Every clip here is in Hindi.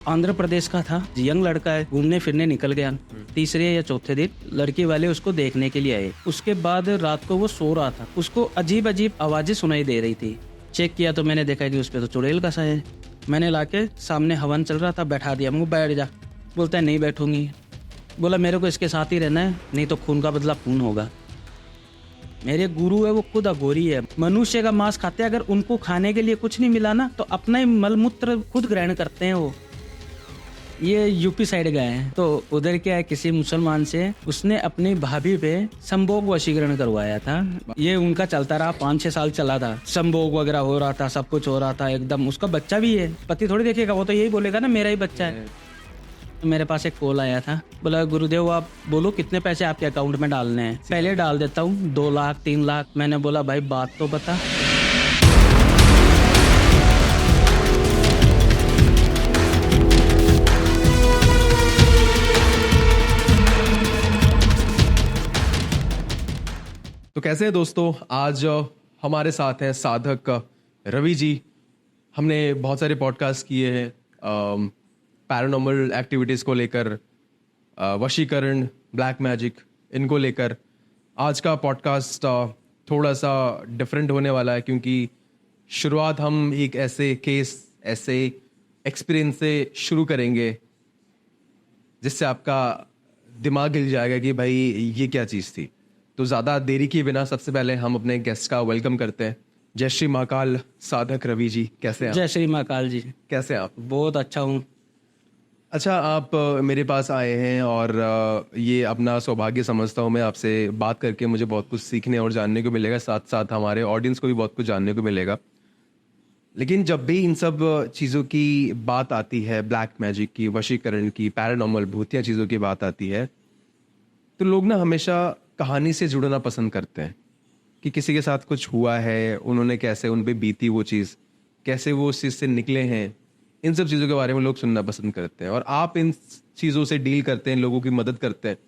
आंध्र प्रदेश का था, यंग लड़का है, घूमने फिरने निकल गया। तीसरे या चौथे दिन लड़की वाले उसको देखने के लिए आए। उसके बाद रात को वो सो रहा था, उसको अजीब अजीब आवाजें सुनाई दे रही थी। चेक किया तो मैंने देखा कि उस पे तो चुड़ैल का सा है। मैंने लाके सामने हवन चल रहा था, बैठा दिया। मुझे बैठ जा, बोलता है नहीं बैठूंगी। बोला मेरे को इसके साथ ही रहना है, नहीं तो खून का बदला खून होगा। मेरे गुरु है वो खुद अघोरी है, मनुष्य का मांस खाते हैं। अगर उनको खाने के लिए कुछ नहीं मिला ना तो अपना ही मलमूत्र खुद ग्रहण करते हैं। वो ये यूपी साइड गए हैं तो उधर क्या है, किसी मुसलमान से उसने अपनी भाभी पे संभोग वशीकरण करवाया था। ये उनका चलता रहा, 5-6 साल चला था। संभोग वगैरह हो रहा था, सब कुछ हो रहा था एकदम। उसका बच्चा भी है, पति थोड़ी देखेगा, वो तो यही बोलेगा ना मेरा ही बच्चा है। मेरे पास एक कॉल आया था, बोला गुरुदेव आप बोलो कितने पैसे आपके अकाउंट में डालने हैं। पहले डाल देता हूँ 2 लाख 3 लाख। मैंने बोला भाई बात तो बता। तो कैसे हैं दोस्तों, आज हमारे साथ हैं साधक रवि जी। हमने बहुत सारे पॉडकास्ट किए हैं पैरानॉर्मल एक्टिविटीज़ को लेकर, वशीकरण, ब्लैक मैजिक, इनको लेकर। आज का पॉडकास्ट थोड़ा सा डिफरेंट होने वाला है क्योंकि शुरुआत हम एक ऐसे केस, ऐसे एक्सपीरियंस से शुरू करेंगे जिससे आपका दिमाग हिल जाएगा कि भाई ये क्या चीज़ थी। तो ज़्यादा देरी किए बिना सबसे पहले हम अपने गेस्ट का वेलकम करते हैं। जय श्री महाकाल साधक रवि जी, कैसे हैं आप? जय श्री महाकाल जी। कैसे हैं आप? बहुत अच्छा हूँ। अच्छा, आप मेरे पास आए हैं और ये अपना सौभाग्य समझता हूँ मैं। आपसे बात करके मुझे बहुत कुछ सीखने और जानने को मिलेगा, साथ साथ हमारे ऑडियंस को भी बहुत कुछ जानने को मिलेगा। लेकिन जब भी इन सब चीज़ों की बात आती है, ब्लैक मैजिक की, वशीकरण की, पैरानॉर्मल भूतिया चीज़ों की बात आती है, तो लोग ना हमेशा कहानी से जुड़ना पसंद करते हैं कि किसी के साथ कुछ हुआ है, उन्होंने कैसे उन पे बीती वो चीज़, कैसे वो उस चीज़ से निकले हैं। इन सब चीज़ों के बारे में लोग सुनना पसंद करते हैं और आप इन चीज़ों से डील करते हैं, लोगों की मदद करते हैं।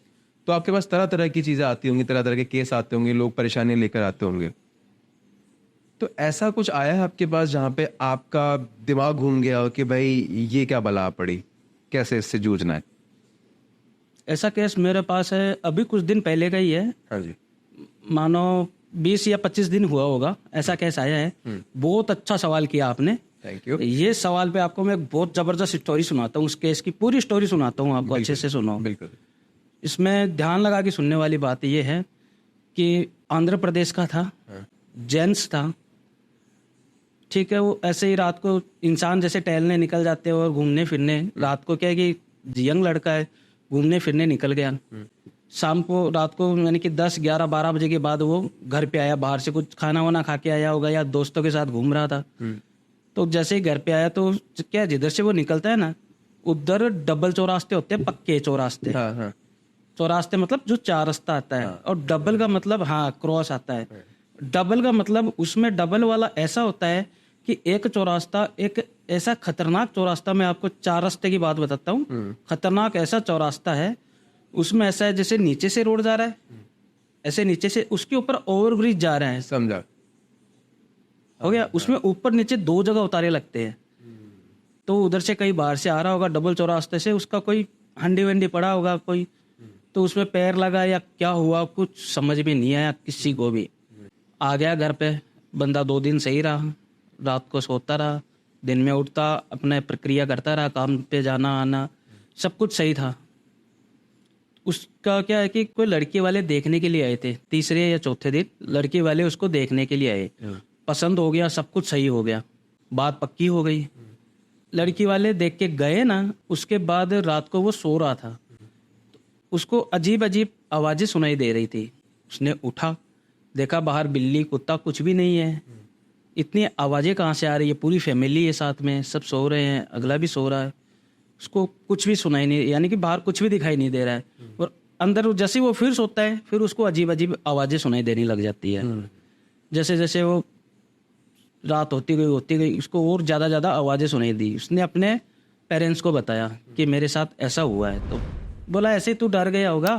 तो आपके पास तरह तरह की चीज़ें आती होंगी, तरह तरह के केस आते होंगे, लोग परेशानियां लेकर आते होंगे। तो ऐसा कुछ आया है आपके पास जहाँ पे आपका दिमाग घूम गया हो कि भाई ये क्या बला पड़ी, कैसे इससे जूझना है? ऐसा केस मेरे पास है, अभी कुछ दिन पहले का ही है। हाँ जी। मानो 20 या 25 दिन हुआ होगा, ऐसा केस आया है। बहुत अच्छा सवाल किया आपने, थैंक यू। ये सवाल पे आपको मैं बहुत जबरदस्त स्टोरी सुनाता हूँ। उस केस की पूरी स्टोरी सुनाता हूँ आपको, अच्छे से सुनो। बिल्कुल। इसमें ध्यान लगा के सुनने वाली बात ये है कि आंध्र प्रदेश का था, जेंट्स था, ठीक है। वो ऐसे ही रात को इंसान जैसे टहलने निकल जाते हैं और घूमने फिरने। रात को क्या है कि यंग लड़का है, घूमने फिरने निकल गया। शाम को, रात को यानी कि 10, 11, 12 बजे के बाद वो घर पे आया। बाहर से कुछ खाना वाना खा के आया होगा या दोस्तों के साथ घूम रहा था। तो जैसे ही घर पे आया तो क्या, जिधर से वो निकलता है ना, उधर डबल चौरास्ते होते हैं, पक्के चौरास्ते। हाँ हाँ। चौरास्ते मतलब जो 4 रास्ता आता है। और डबल का मतलब क्रॉस आता है। डबल का मतलब, उसमें डबल वाला ऐसा होता है कि एक चौरास्ता, एक ऐसा खतरनाक चौरास्ता, मैं आपको 4 रास्ते की बात बताता हूँ। खतरनाक ऐसा चौरास्ता है, उसमें ऐसा है जैसे नीचे से रोड जा रहा है, ऐसे नीचे से उसके ऊपर ओवरब्रिज जा रहा है। समझा हो गया। उसमें ऊपर नीचे 2 जगह उतारे लगते हैं। तो उधर से कहीं बाहर से आ रहा होगा डबल चौरास्ते से, उसका कोई हंडी वंडी पड़ा होगा कोई, तो उसमें पैर लगा या क्या हुआ कुछ समझ में नहीं आया किसी को भी। आ गया घर पे, बंदा 2 दिन सही रहा। रात को सोता रहा, दिन में उठता, अपने प्रक्रिया करता रहा, काम पे जाना आना सब कुछ सही था। उसका क्या है कि कोई लड़की वाले देखने के लिए आए थे। तीसरे या चौथे दिन लड़की वाले उसको देखने के लिए आए। पसंद हो गया, सब कुछ सही हो गया, बात पक्की हो गई। लड़की वाले देख के गए ना, उसके बाद रात को वो सो रहा था, उसको अजीब अजीब आवाजें सुनाई दे रही थी। उसने उठा, देखा बाहर बिल्ली कुत्ता कुछ भी नहीं है। इतनी आवाजें कहाँ से आ रही है, पूरी फैमिली है साथ में, सब सो रहे हैं, अगला भी सो रहा है, उसको कुछ भी सुनाई नहीं, यानी कि बाहर कुछ भी दिखाई नहीं दे रहा है। और अंदर जैसे वो फिर सोता है, फिर उसको अजीब अजीब आवाजें सुनाई देने लग जाती है। जैसे जैसे वो रात होती गई उसको और ज़्यादा आवाज़ें सुनाई दी। उसने अपने पेरेंट्स को बताया कि मेरे साथ ऐसा हुआ है। तो बोला ऐसे तू डर गया होगा,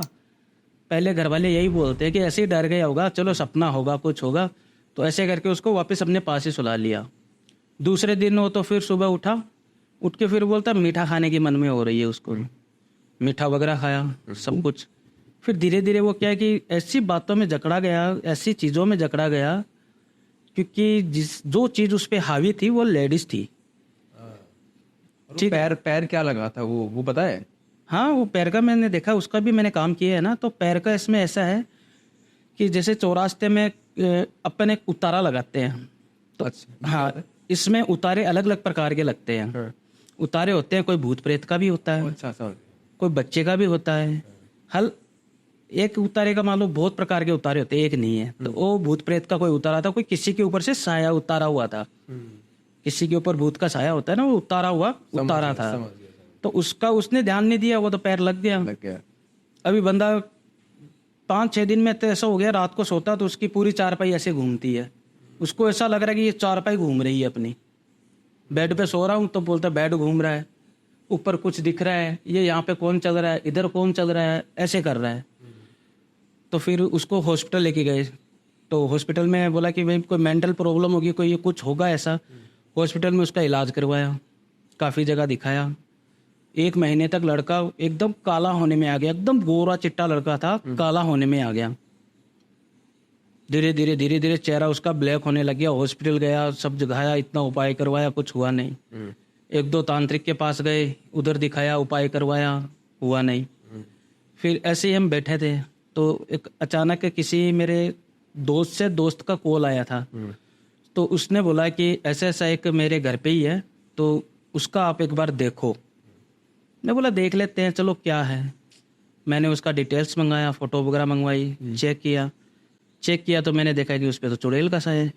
पहले घर वाले यही बोलते हैं कि ऐसे ही डर गया होगा, चलो सपना होगा, कुछ होगा। तो ऐसे करके उसको वापस अपने पास ही सुला लिया। दूसरे दिन वो तो फिर सुबह उठा, उठ के फिर बोलता मीठा खाने की मन में हो रही है उसको, मीठा वगैरह खाया सब कुछ। फिर धीरे धीरे वो क्या है कि ऐसी बातों में जकड़ा गया, ऐसी चीज़ों में जकड़ा गया, क्योंकि जो चीज़ उस पर हावी थी वो लेडीज थी। और पैर पैर क्या लगा था वो पता है? हाँ, वो पैर का मैंने देखा, उसका भी मैंने काम किया है ना। तो पैर का इसमें ऐसा है कि जैसे चौरास्ते में अपन एक उतारा लगाते हैं, तो अच्छा, हाँ, इसमें उतारे अलग अलग प्रकार के लगते हैं। हाँ। उतारे होते हैं, कोई भूत प्रेत का भी होता है, अच्छा समझ। कोई बच्चे का भी होता है। हल एक उतारे का मान लो बहुत प्रकार के उतारे होते हैं, एक नहीं है। तो वो भूत प्रेत का कोई उतारा था, कोई किसी के ऊपर से साया उतारा हुआ था, किसी के ऊपर भूत का साया होता है ना, वो उतारा हुआ उतारा था। समझ गया। तो उसका उसने ध्यान नहीं दिया, वो तो पैर लग गया। लग गया। अभी बंदा 5-6 दिन में तो ऐसा हो गया, रात को सोता तो उसकी पूरी चारपाई ऐसे घूमती है, उसको ऐसा लग रहा है कि ये चारपाई घूम रही है अपनी। बेड पे सो रहा हूँ तो बोलता है बेड घूम रहा है, ऊपर कुछ दिख रहा है, ये यहाँ पे कौन चल रहा है, इधर कौन चल रहा है, ऐसे कर रहा है। तो फिर उसको हॉस्पिटल लेके गए, तो हॉस्पिटल में बोला कि भाई कोई मेंटल प्रॉब्लम होगी, कोई ये कुछ होगा ऐसा। हॉस्पिटल में उसका इलाज करवाया, काफ़ी जगह दिखाया। 1 महीने तक लड़का एकदम काला होने में आ गया, एकदम गोरा चिट्टा लड़का था, काला होने में आ गया। धीरे धीरे धीरे धीरे चेहरा उसका ब्लैक होने लग गया। हॉस्पिटल गया, सब जगाया, इतना उपाय करवाया, कुछ हुआ नहीं। 1-2 तांत्रिक के पास गए, उधर दिखाया, उपाय करवाया, हुआ नहीं। फिर ऐसे ही हम बैठे थे तो एक अचानक किसी मेरे दोस्त का कॉल आया था। तो उसने बोला कि ऐसा ऐसा एक मेरे घर पे ही है, तो उसका आप एक बार देखो। मैं बोला देख लेते हैं, चलो क्या है। मैंने उसका डिटेल्स मंगाया, फोटो वगैरह मंगवाई, चेक किया तो मैंने देखा कि उस पर तो चुड़ैल का सा है।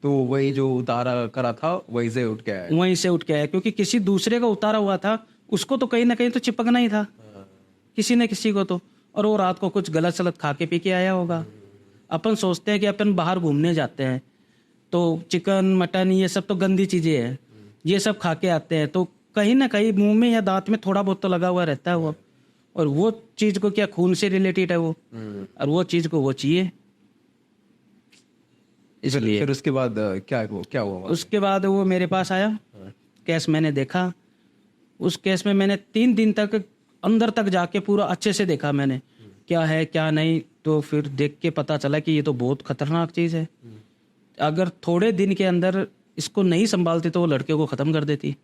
तो वही जो उतारा करा था वहीं से उठ के आया। वहीं से उठ के आया, क्योंकि किसी दूसरे का उतारा हुआ था, उसको तो कहीं ना कहीं तो चिपकना ही था, किसी न किसी को तो। और वो रात को कुछ गलत सलत खा के पी के आया होगा। अपन सोचते हैं कि अपन बाहर घूमने जाते हैं तो चिकन मटन ये सब तो गंदी चीजें हैं, ये सब खा के आते हैं, तो कहीं ना कहीं मुंह में या दांत में थोड़ा बहुत तो लगा हुआ रहता है वो। और वो चीज को क्या, खून से रिलेटेड है वो, और वो चीज को वो चाहिए, इसलिए। फिर उसके बाद क्या हुआ? उसके बाद वो मेरे पास आया, केस मैंने देखा। उस केस में मैंने 3 दिन तक अंदर तक जाके पूरा अच्छे से देखा मैंने, क्या है क्या नहीं। तो फिर देख के पता चला कि ये तो बहुत खतरनाक चीज है। अगर थोड़े दिन के अंदर इसको नहीं संभालती तो वो लड़के को खत्म कर देती,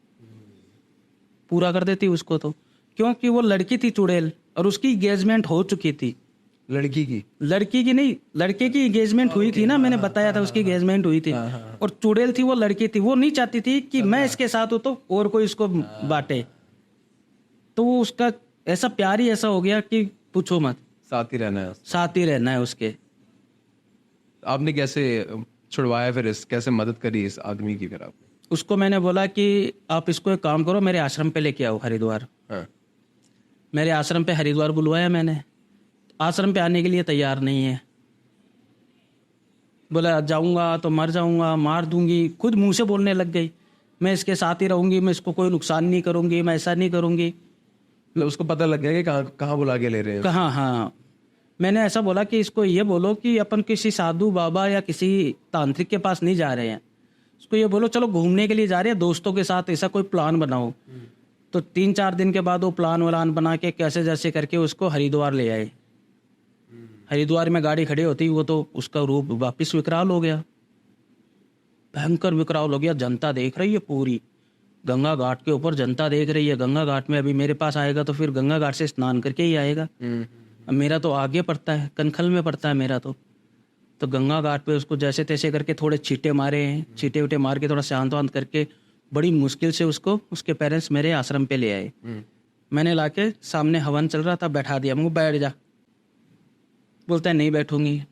पूरा कर देती उसको। तो क्योंकि वो लड़की थी चुड़ैल, और उसकी एंगेजमेंट हो चुकी थी। लड़की की नहीं, लड़के की एंगेजमेंट हुई थी ना, मैंने बताया था उसकी एंगेजमेंट हुई थी। और चुड़ैल थी वो लड़की थी, वो नहीं चाहती थी कि मैं इसके साथ हूं तो और कोई इसको बांटे। तो वो उसका ऐसा प्यार ही ऐसा हो गया कि पूछो मत, साथ ही रहना है। साथ ही रहना है उसके। आपने कैसे छुड़वाया फिर कैसे मदद करी इस आदमी की फिर आपने? उसको मैंने बोला कि आप इसको एक काम करो, मेरे आश्रम पे लेके आओ हरिद्वार। हाँ। मेरे आश्रम पे हरिद्वार बुलवाया मैंने, आश्रम पे आने के लिए तैयार नहीं है। बोला जाऊंगा तो मर जाऊंगा, मार दूंगी, खुद मुंह से बोलने लग गई, मैं इसके साथ ही रहूंगी, मैं इसको कोई नुकसान नहीं करूंगी, मैं ऐसा नहीं करूंगी। मतलब उसको पता लग गया कि कहाँ बुला के ले रहे हैं? कहाँ, हाँ। मैंने ऐसा बोला कि इसको ये बोलो कि अपन किसी साधु बाबा या किसी तांत्रिक के पास नहीं जा रहे हैं, इसको ये बोलो चलो घूमने के लिए जा रहे हैं दोस्तों के साथ, ऐसा कोई प्लान बनाओ। तो 3-4 दिन के बाद वो प्लान व्लान बना के कैसे जैसे करके उसको हरिद्वार ले आए। हरिद्वार में गाड़ी खड़ी होती, वो तो उसका रूप वापिस विकराल हो गया, भयंकर विकराल हो गया। जनता देख रही है पूरी, गंगा घाट के ऊपर जनता देख रही है। गंगा घाट में अभी मेरे पास आएगा तो फिर गंगा घाट से स्नान करके ही आएगा। अब मेरा तो आगे पड़ता है, कनखल में पड़ता है मेरा तो गंगा घाट पे उसको जैसे तैसे करके थोड़े छींटे मारे, छींटे उटे मार के थोड़ा शांत वांत करके बड़ी मुश्किल से उसको उसके पेरेंट्स मेरे आश्रम पे ले आए। मैंने लाके सामने हवन चल रहा था, बैठा दिया, मुझे बैठ जा। बोलता है नहीं बैठूंगी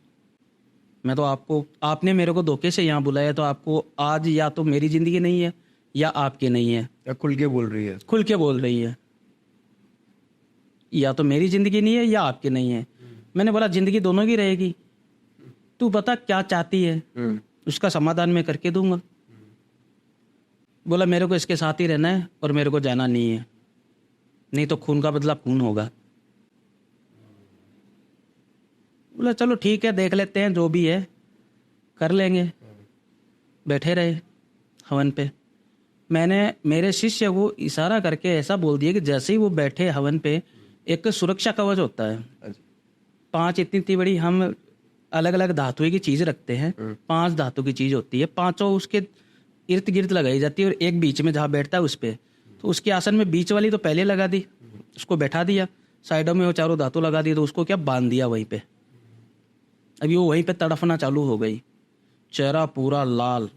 मैं, तो आपने मेरे को धोखे से यहाँ बुलाया, तो आपको आज या तो मेरी जिंदगी नहीं है या आपकी नहीं है। या खुल के बोल रही है? खुल के बोल रही है, या तो मेरी जिंदगी नहीं है या आपकी नहीं है। मैंने बोला जिंदगी दोनों की रहेगी, तू बता क्या चाहती है, उसका समाधान मैं करके दूंगा। बोला मेरे को इसके साथ ही रहना है और मेरे को जाना नहीं है, नहीं तो खून का बदला खून होगा। बोला चलो ठीक है, देख लेते हैं, जो भी है कर लेंगे। बैठे रहे हवन पे। मैंने मेरे शिष्य को इशारा करके ऐसा बोल दिया कि जैसे ही वो बैठे हवन पे, एक सुरक्षा कवच होता है, अच्छा। 5 इतनी इतनी बड़ी हम अलग अलग धातुएं की चीज रखते हैं, 5 धातु की चीज होती है, पांचों उसके इर्द गिर्द लगाई जाती है और एक बीच में जहाँ बैठता है उस पे, तो उसके आसन में बीच वाली तो पहले लगा दी, उसको बैठा दिया, साइडों में वो चारों धातु लगा दी, तो उसको क्या बांध दिया वहीं पे। अभी वो वहीं पे तड़फना चालू हो गई, चेहरा पूरा लाल,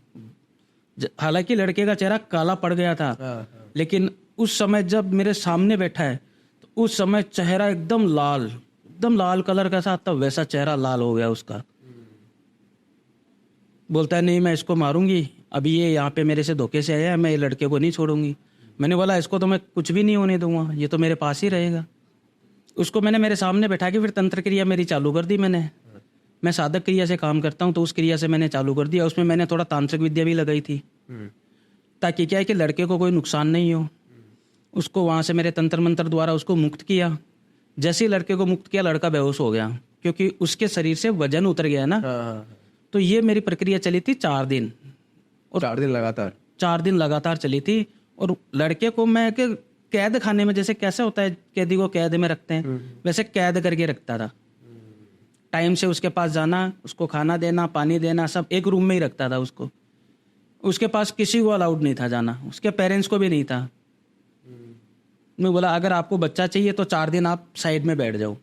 हालांकि लड़के का चेहरा काला पड़ गया था, लेकिन उस समय जब मेरे सामने बैठा है तो उस समय चेहरा एकदम लाल कलर का सा था, वैसा चेहरा लाल हो गया उसका। बोलता है नहीं मैं इसको मारूंगी, अभी ये यहाँ पे मेरे से धोखे से आया है, मैं ये लड़के को नहीं छोड़ूंगी। मैंने बोला इसको तो मैं कुछ भी नहीं होने दूंगा, ये तो मेरे पास ही रहेगा। उसको मैंने मेरे सामने बैठा के फिर तंत्र क्रिया मेरी चालू कर दी। मैं साधक क्रिया से काम करता हूँ, तो उस क्रिया से मैंने चालू कर दिया। उसमें मैंने थोड़ा तांत्रिक विद्या भी लगाई थी, ताकि क्या है कि लड़के को कोई नुकसान नहीं हो। उसको वहाँ से मेरे तंत्र मंत्र द्वारा उसको मुक्त किया। जैसे ही लड़के को मुक्त किया, लड़का बेहोश हो गया, क्योंकि उसके शरीर से वजन उतर गया ना। तो ये मेरी प्रक्रिया चली थी 4 दिन, और 4 दिन लगातार 4 दिन लगातार चली थी। और लड़के को मैं कैद खाने में, जैसे कैसे होता है कैदी को कैद में रखते हैं, वैसे कैद करके रखता था। टाइम से उसके पास जाना, उसको खाना देना, पानी देना, सब एक रूम में ही रखता था उसको। उसके पास किसी को अलाउड नहीं था जाना, उसके पेरेंट्स को भी नहीं था। मैं बोला अगर आपको बच्चा चाहिए तो 4 दिन आप साइड में बैठ जाओ।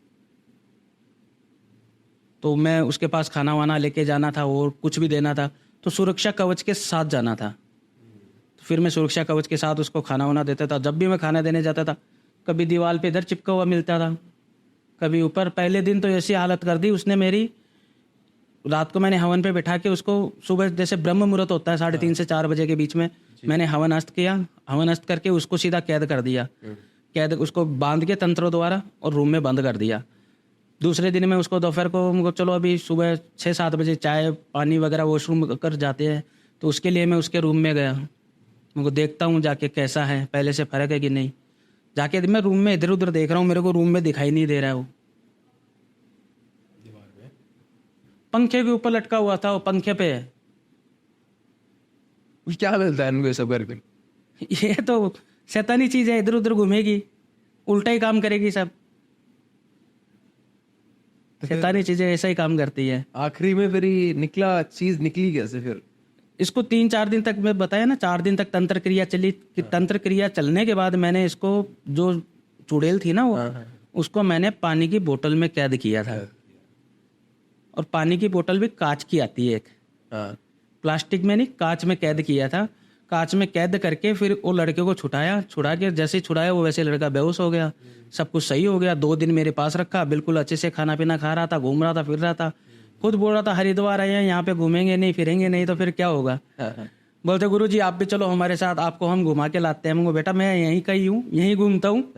तो मैं उसके पास खाना वाना लेके जाना था और कुछ भी देना था, तो सुरक्षा कवच के साथ जाना था। तो फिर मैं सुरक्षा कवच के साथ उसको खाना वाना देता था। जब भी मैं खाना देने जाता था, कभी दीवार पे इधर चिपका हुआ मिलता था, कभी ऊपर। पहले दिन तो ऐसी हालत कर दी उसने मेरी, रात को मैंने हवन पे बैठा के उसको, सुबह जैसे ब्रह्म मुहूर्त होता है 3:30 से 4 बजे के बीच में, मैंने हवन अस्त किया। हवन अस्त करके उसको सीधा कैद कर दिया, कैद उसको बांध के तंत्रों द्वारा और रूम में बंद कर दिया। दूसरे दिन में उसको दोपहर को चलो अभी सुबह 6-7 बजे चाय पानी वगैरह वॉशरूम कर जाते हैं, तो उसके लिए मैं उसके रूम में गया। मुझको देखता हूँ जाके कैसा है, पहले से फ़र्क है कि नहीं। जाके मैं रूम में इधर उधर देख रहा हूँ, मेरे को रूम में दिखाई नहीं दे रहा है। वो पंखे के ऊपर लटका हुआ था, वो पंखे पे है। क्या मिलता है इनको ये सब करके? ये तो शैतानी चीज है, इधर उधर घूमेगी, उल्टा ही काम करेगी सब। शैतानी चीजें ऐसा ही काम करती है। आखिरी में फिर ये निकला, चीज निकली कैसे फिर? इसको 3-4 दिन तक, मैं बताया ना 4 दिन तक तंत्र क्रिया चली। कि तंत्र क्रिया चलने के बाद मैंने इसको, जो चुड़ैल थी ना वो, उसको मैंने पानी की बोतल में कैद किया था। और पानी की बोतल भी कांच की आती है एक, प्लास्टिक में नहीं, कांच में कैद किया था। कांच में कैद करके फिर वो लड़के को छुड़ा के जैसे ही छुड़ाया वो वैसे लड़का बेहोश हो गया। सब कुछ सही हो गया। 2 दिन मेरे पास रखा, बिल्कुल अच्छे से खाना पीना खा रहा था, घूम रहा था, फिर रहा था। खुद बोल रहा था हरिद्वार आए हैं, यहाँ पे घूमेंगे नहीं फिरेंगे नहीं तो फिर क्या होगा। बोलते गुरु जी आप भी चलो हमारे साथ, आपको हम घुमा के लाते हैं। हमको बेटा मैं यहीं का ही हूँ, यहीं घूमता हूँ,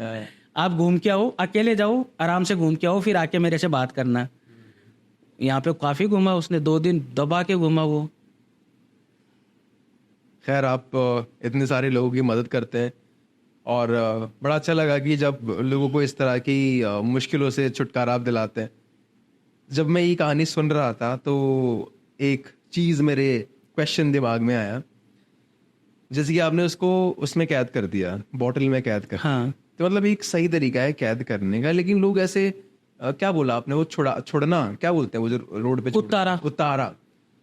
आप घूम के आओ, अकेले जाओ, आराम से घूम के आओ, फिर आके मेरे से बात करना। यहाँ पे काफी घूमा उसने, 2 दिन दबा के घूमा वो। खैर आप इतने सारे लोगों की मदद करते हैं, और बड़ा अच्छा लगा कि जब लोगों को इस तरह की मुश्किलों से छुटकारा आप दिलाते हैं। जब मैं ये कहानी सुन रहा था तो एक चीज़ मेरे क्वेश्चन दिमाग में आया, जैसे कि आपने उसको उसमें कैद कर दिया, बॉटल में कैद कर। हाँ। तो मतलब एक सही तरीका है कैद करने का, लेकिन लोग ऐसे क्या बोला आपने, वो छोड़ना क्या बोलते हैं, वो जो रोड पे उतारा।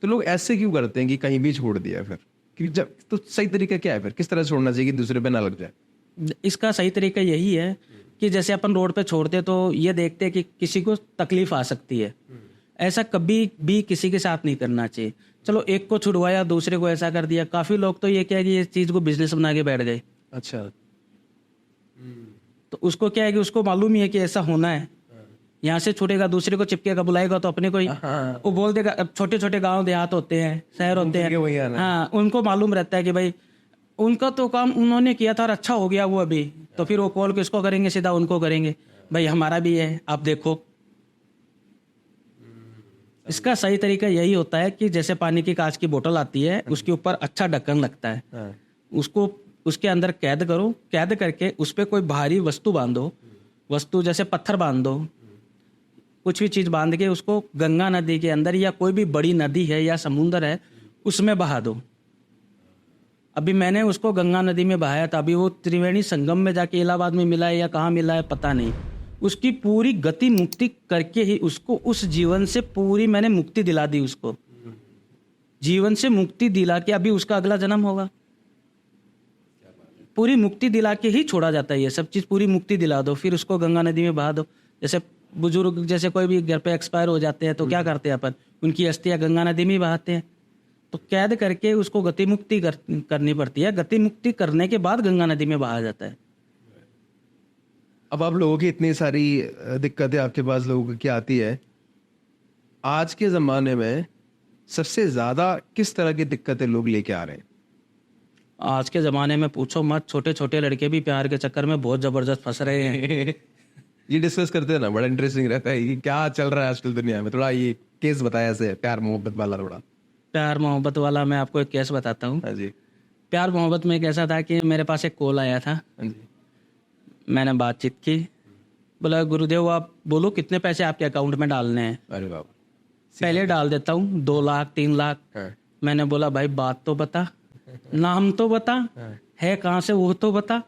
तो लोग ऐसे क्यों करते हैं कि कहीं भी छोड़ दिया फिर? कि जब तो सही तरीका क्या है फिर, किस तरह छोड़ना चाहिए कि दूसरे पे ना लग जाए? इसका सही तरीका यही है कि जैसे अपन रोड पे छोड़ते तो ये देखते हैं कि किसी को तकलीफ आ सकती है, ऐसा कभी भी किसी के साथ नहीं करना चाहिए। चलो एक को छुड़वाया, दूसरे को ऐसा कर दिया। काफी लोग तो ये क्या है कि ये चीज को बिजनेस बना के बैठ गए। अच्छा। तो उसको क्या है कि उसको मालूम ही है कि ऐसा होना है, यहाँ से छूटेगा, दूसरे को चिपकेगा, बुलाएगा तो अपने को ही वो बोल देगा। अब छोटे छोटे गांव देहात होते हैं, शहर होते हैं, हाँ, उनको मालूम रहता है कि भाई उनका तो काम उन्होंने किया था और अच्छा हो गया वो अभी, तो फिर वो कॉल किसको करेंगे, सीधा उनको करेंगे, भाई हमारा भी है आप देखो। इसका सही तरीका यही होता है कि जैसे पानी की कांच की बोतल आती है, उसके ऊपर अच्छा ढक्कन लगता है, उसको उसके अंदर कैद करो, कैद करके उस पर कोई भारी वस्तु बांधो, वस्तु जैसे पत्थर बांध दो, कुछ भी चीज बांध के उसको गंगा नदी के अंदर या कोई भी बड़ी नदी है या समुंदर है उसमें बहा दो। अभी मैंने उसको गंगा नदी में बहाया था, अभी वो त्रिवेणी संगम में जाके इलाहाबाद में मिला है या कहाँ मिला है पता नहीं। उसकी पूरी गति मुक्ति करके ही उसको उस जीवन से पूरी मैंने मुक्ति दिला दी, उसको जीवन से मुक्ति दिला के अभी उसका अगला जन्म होगा। पूरी मुक्ति दिला के ही छोड़ा जाता है ये सब चीज़, पूरी मुक्ति दिला दो फिर उसको गंगा नदी में बहा दो। जैसे बुजुर्ग जैसे कोई भी घर पे एक्सपायर हो जाते हैं तो क्या करते हैं अपन, उनकी अस्थियां गंगा नदी में ही बहाते हैं। तो कैद करके उसको गति मुक्ति करनी पड़ती है, गति मुक्ति करने के बाद गंगा नदी में बहाया जाता है। अब आप लोगों की इतनी सारी दिक्कतें आपके पास लोगों की आती है, आज के ज़माने में सबसे ज़्यादा किस तरह की दिक्कतें लोग लेके आ रहे हैं? आज के ज़माने में पूछो मत, छोटे छोटे लड़के भी प्यार के चक्कर में बहुत ज़बरदस्त फंस रहे हैं। ये डिस्कस करते हैं ना, बड़ा इंटरेस्टिंग रहता है कि क्या चल रहा है आजकल दुनिया में। थोड़ा ये केस बताया ऐसे प्यार मोहब्बत वाला थोड़ा। प्यार मोहब्बत वाला मैं आपको एक केस बताता हूँ। हाँ जी। प्यार मोहब्बत में एक ऐसा था कि मेरे पास एक कॉल आया था, हाँ जी। मैंने बातचीत की, बोला गुरुदेव आप बोलो कितने पैसे आपके अकाउंट में डालने हैं। अरे बाबा। पहले डाल देता हूँ 2 लाख 3 लाख। हाँ। मैंने बोला भाई बात तो बता, नाम तो बता, है कहाँ से वो तो बता।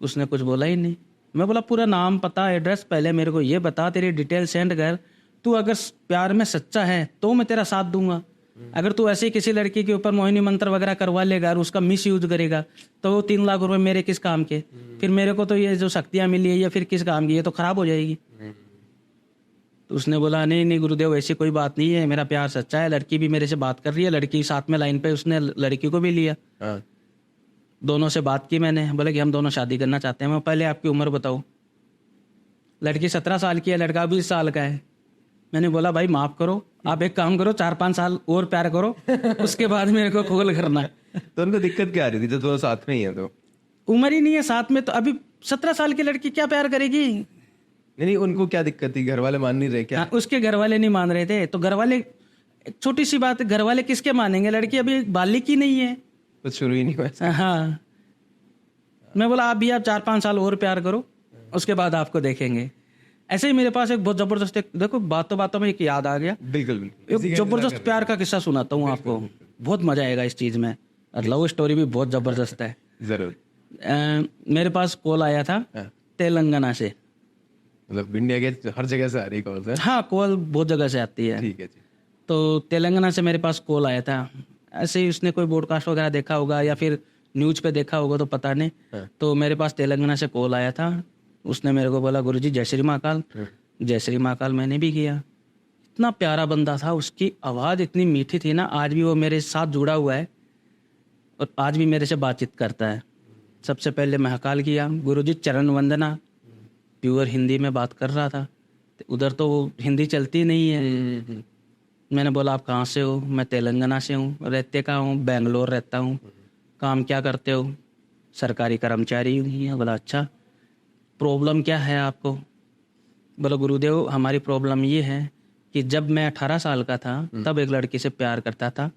उसने कुछ बोला ही नहीं। मैं बोला पूरा नाम पता एड्रेस पहले मेरे को ये बता, तेरी डिटेल सेंड कर, तू अगर प्यार में सच्चा है तो मैं तेरा साथ दूंगा। अगर तू ऐसे ही किसी लड़की के ऊपर मोहिनी मंत्र वगैरह करवा लेगा और उसका मिस यूज करेगा तो वो 3 लाख रुपए मेरे किस काम के, फिर मेरे को तो ये जो शक्तियां मिली है ये फिर किस काम की, ये तो खराब हो जाएगी। तो उसने बोला नहीं नहीं गुरुदेव ऐसी कोई बात नहीं है, मेरा प्यार सच्चा है, लड़की भी मेरे से बात कर रही है, लड़की साथ में लाइन पे, उसने लड़की को भी लिया। हाँ। दोनों से बात की मैंने, बोले कि हम दोनों शादी करना चाहते हैं। मैं पहले आपकी उम्र बताओ। लड़की 17 साल की है, लड़का 20 साल का है। मैंने बोला भाई माफ करो, आप एक काम करो 4-5 साल और प्यार करो, उसके बाद मेरे को कॉल करना। तो उनको दिक्कत क्या आ रही थी जब दोनों साथ में ही है? तो उम्र ही नहीं है साथ में, तो अभी 17 साल की लड़की क्या प्यार करेगी? नहीं, उनको क्या दिक्कत थी? घर वाले मान नहीं रहे क्या? हाँ, उसके घर वाले नहीं मान रहे थे। तो घर वाले, एक छोटी सी बात है, घर वाले किसके मानेंगे? लड़की अभी बालिक ही नहीं है, कुछ शुरू ही नहीं हुआ। हाँ। मैं बोला आप भी आप 4-5 साल और प्यार करो, उसके बाद आपको देखेंगे। ऐसे ही मेरे पास एक बहुत जबरदस्त, देखो बातों बातों में एक याद आ गया। बिल्कुल बिल्कुल। एक जबरदस्त प्यार का किस्सा सुनाता हूँ आपको, बहुत मजा आएगा इस चीज में। लव स्टोरी भी बहुत जबरदस्त है। जरूर। मेरे पास कॉल आया था तेलंगाना से। मतलब इंडिया के हर जगह से आ रही कॉल है? हाँ, कॉल बहुत जगह से आती है। ठीक है जी। तो तेलंगाना से मेरे पास कॉल आया था। ऐसे ही उसने कोई ब्रॉडकास्ट वगैरह देखा होगा या फिर न्यूज पे देखा होगा तो पता नहीं। तो मेरे पास तेलंगाना से कॉल आया था। उसने मेरे को बोला गुरुजी जय श्री महाकाल। जय श्री महाकाल मैंने भी किया। इतना प्यारा बंदा था, उसकी आवाज़ इतनी मीठी थी ना, आज भी वो मेरे साथ जुड़ा हुआ है और आज भी मेरे से बातचीत करता है। सबसे पहले महाकाल किया, गुरुजी चरण वंदना, प्योर हिंदी में बात कर रहा था। उधर तो वो हिंदी चलती नहीं है। मैंने बोला आप कहाँ से हो? मैं तेलंगाना से हूँ। रहते कहाँ हूँ? बेंगलोर रहता हूँ। काम क्या करते हो? सरकारी कर्मचारी हूँ। बोला अच्छा, प्रॉब्लम क्या है आपको? बोला गुरुदेव हमारी प्रॉब्लम ये है कि जब मैं 18 साल का था तब एक लड़की से प्यार करता था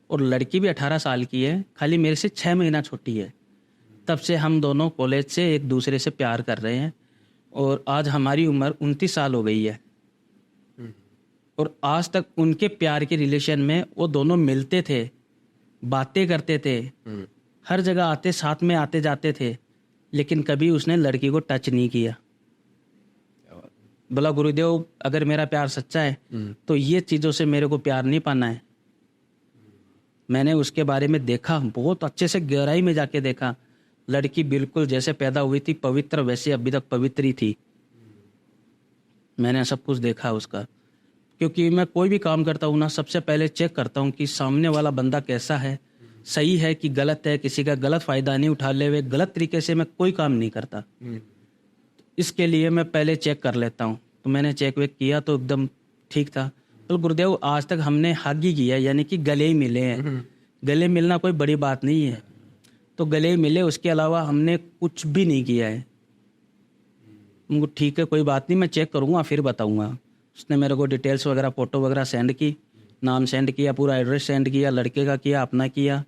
और लड़की भी 18 साल की है, खाली मेरे से 6 महीना छोटी है। तब से हम दोनों कॉलेज से एक दूसरे से प्यार कर रहे हैं और आज हमारी उम्र 29 साल हो गई है और आज तक उनके प्यार के रिलेशन में वो दोनों मिलते थे, बातें करते थे, हर जगह आते साथ में आते जाते थे, लेकिन कभी उसने लड़की को टच नहीं किया। बोला गुरुदेव अगर मेरा प्यार सच्चा है तो ये चीज़ों से मेरे को प्यार नहीं पाना है। मैंने उसके बारे में देखा, बहुत अच्छे से गहराई में जाके देखा। लड़की बिल्कुल जैसे पैदा हुई थी पवित्र, वैसे अभी तक पवित्र ही थी। मैंने सब कुछ देखा उसका, क्योंकि मैं कोई भी काम करता हूँ ना, सबसे पहले चेक करता हूँ कि सामने वाला बंदा कैसा है, सही है कि गलत है। किसी का गलत फायदा नहीं उठा ले हुए, गलत तरीके से मैं कोई काम नहीं करता। इसके लिए मैं पहले चेक कर लेता हूँ। तो मैंने चेक वेक किया तो एकदम ठीक था। तो गुरुदेव आज तक हमने हग ही किया, यानी कि गले ही मिले हैं। गले मिलना कोई बड़ी बात नहीं है, तो गले ही मिले, उसके अलावा हमने कुछ भी नहीं किया है। उनको ठीक है कोई बात नहीं, मैं चेक करूँगा फिर बताऊँगा। उसने मेरे को डिटेल्स वगैरह फ़ोटो वगैरह सेंड की, नाम सेंड किया, पूरा एड्रेस सेंड किया, लड़के का किया, अपना किया,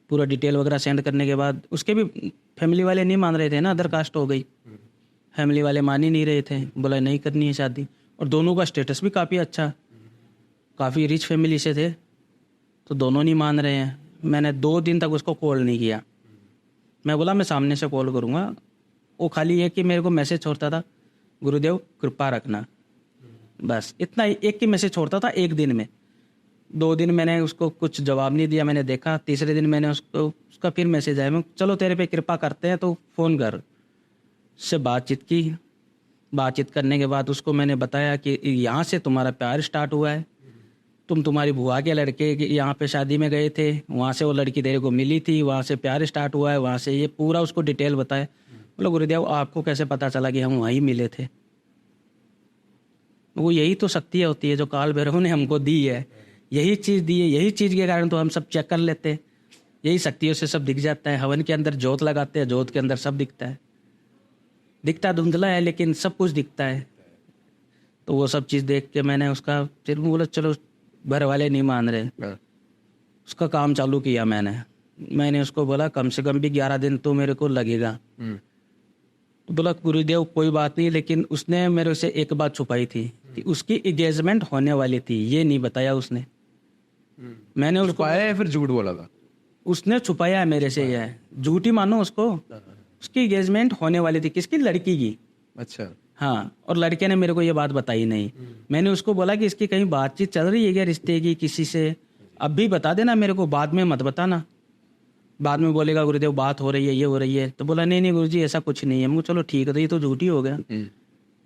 पूरा डिटेल वगैरह सेंड करने के बाद उसके भी फैमिली वाले नहीं मान रहे थे ना, अदर कास्ट हो गई। फैमिली वाले मान ही नहीं रहे थे, बोला नहीं करनी है शादी। और दोनों का स्टेटस भी काफ़ी अच्छा, काफ़ी रिच फैमिली से थे, तो दोनों नहीं मान रहे हैं। मैंने 2 दिन तक उसको कॉल नहीं किया। मैं बोला मैं सामने से कॉल करूँगा। वो खाली ये कि मेरे को मैसेज छोड़ता था, गुरुदेव कृपा रखना, बस इतना ही एक ही मैसेज छोड़ता था एक दिन में। 2 दिन मैंने उसको कुछ जवाब नहीं दिया, मैंने देखा। तीसरे दिन मैंने उसका फिर मैसेज आया, मैं चलो तेरे पे कृपा करते हैं तो फ़ोन कर। उससे बातचीत की। बातचीत करने के बाद उसको मैंने बताया कि यहाँ से तुम्हारा प्यार स्टार्ट हुआ है, तुम्हारी बुआ के लड़के यहाँ पे शादी में गए थे, वहाँ से वो लड़की तेरे को मिली थी, वहाँ से प्यार स्टार्ट हुआ है, वहाँ से ये पूरा उसको डिटेल बताया। बोलो गुरुदेव आपको कैसे पता चला कि हम वहीं मिले थे? वो यही तो शक्ति होती है जो काल भैरव ने हमको दी है, यही चीज़ दी है, यही चीज़ के कारण तो हम सब चेक कर लेते हैं। यही शक्तियों से सब दिख जाता है। हवन के अंदर जोत लगाते हैं, जोत के अंदर सब दिखता है। दिखता धुंधला है लेकिन सब कुछ दिखता है। तो वो सब चीज़ देख के मैंने उसका फिर बोला चलो घर वाले नहीं मान रहे, उसका काम चालू किया। मैंने उसको बोला कम से कम भी 11 दिन तो मेरे को लगेगा। तो बोला गुरुदेव कोई बात नहीं, लेकिन उसने मेरे से एक बात छुपाई थी कि उसकी एंगेजमेंट होने वाली थी, ये नहीं बताया उसने। मैंने उसको छुपाया या फिर झूठ बोला था? उसने छुपाया है मेरे से, यह झूठी मानो उसको। उसकी एंगेजमेंट होने वाली थी, किसकी? लड़की की। अच्छा। हाँ, और लड़के ने मेरे को ये बात बताई नहीं। मैंने उसको बोला कि इसकी कहीं बातचीत चल रही है क्या रिश्ते की किसी से? अभी बता देना मेरे को, बाद में मत बताना। बाद में बोलेगा गुरुदेव बात हो रही है, ये हो रही है। तो बोला नहीं गुरुजी ऐसा कुछ नहीं है। मुझे चलो ठीक है, तो ये तो झूठी हो गया।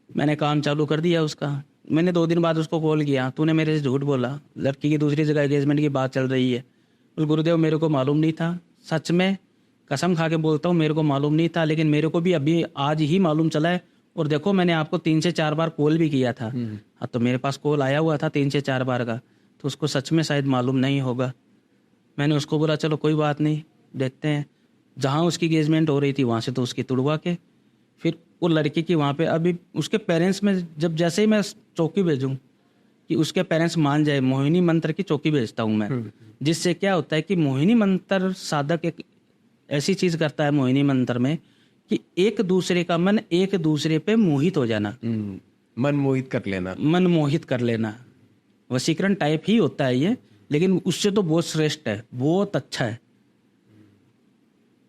मैंने काम चालू कर दिया उसका। मैंने 2 दिन बाद उसको कॉल किया, तूने मेरे से झूठ बोला, लड़की की दूसरी जगह एंगेजमेंट की बात चल रही है। बोल गुरुदेव मेरे को मालूम नहीं था, सच में कसम खा के बोलता हूँ मेरे को मालूम नहीं था, लेकिन मेरे को भी अभी आज ही मालूम चला है। और देखो मैंने आपको 3 से 4 बार कॉल भी किया था। हाँ, तो मेरे पास कॉल आया हुआ था 3 से 4 बार का, तो उसको सच में शायद मालूम नहीं होगा। मैंने उसको बोला चलो कोई बात नहीं, देखते हैं। जहाँ उसकी एंगेजमेंट हो रही थी वहाँ से तो उसकी तुड़वा के फिर वो लड़की की वहाँ पे अभी उसके पेरेंट्स में, जब जैसे ही मैं चौकी भेजूँ कि उसके पेरेंट्स मान जाए, मोहिनी मंत्र की चौकी भेजता हूँ मैं। जिससे क्या होता है कि मोहिनी मंत्र साधक एक ऐसी चीज़ करता है मोहिनी मंत्र में कि एक दूसरे का मन एक दूसरे पे मोहित हो जाना। मन मोहित कर लेना, मन मोहित कर लेना वशीकरण टाइप ही होता है ये, लेकिन उससे तो बहुत श्रेष्ठ है, बहुत अच्छा है।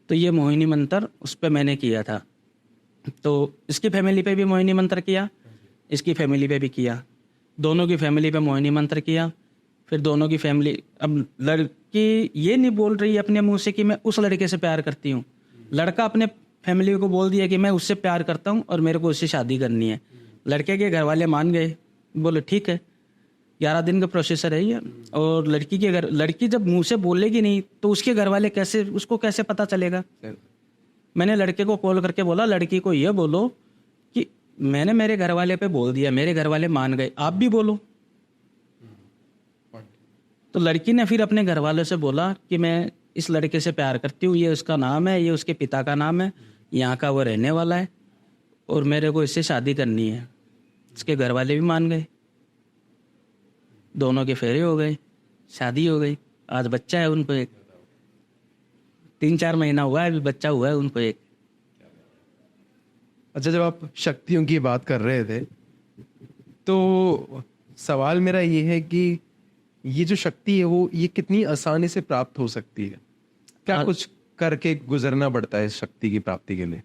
तो ये मोहिनी मंत्र उस पर मैंने किया था। तो इसकी फैमिली पे भी मोहिनी मंत्र किया, इसकी फैमिली पे भी किया, दोनों की फैमिली पे मोहिनी मंत्र किया। फिर दोनों की फैमिली, अब लड़की ये नहीं बोल रही है अपने मुंह से कि मैं उस लड़के से प्यार करती हूँ, लड़का अपने फैमिली को बोल दिया कि मैं उससे प्यार करता हूँ और मेरे को उससे शादी करनी है। लड़के के घर वाले मान गए, बोले ठीक है, 11 दिन का प्रोसेसर है ये। और लड़की जब मुंह से बोलेगी नहीं तो उसके घर वाले उसको कैसे पता चलेगा? मैंने लड़के को कॉल करके बोला लड़की को ये बोलो कि मैंने मेरे घर वाले पे बोल दिया, मेरे घर वाले मान गए, आप भी बोलो। तो लड़की ने फिर अपने घर वालों से बोला कि मैं इस लड़के से प्यार करती हूँ, ये उसका नाम है, ये उसके पिता का नाम है, यहाँ का वो रहने वाला है और मेरे को इससे शादी करनी है। इसके घर वाले भी मान गए, दोनों के फेरे हो गए, शादी हो गई। आज बच्चा है उनको एक, 3-4 महीना हुआ है अभी बच्चा हुआ है उनको एक। अच्छा, जब आप शक्तियों की बात कर रहे थे तो सवाल मेरा ये है कि ये जो शक्ति है वो ये कितनी आसानी से प्राप्त हो सकती है? क्या कुछ करके गुजरना पड़ता है इस शक्ति की प्राप्ति के लिए?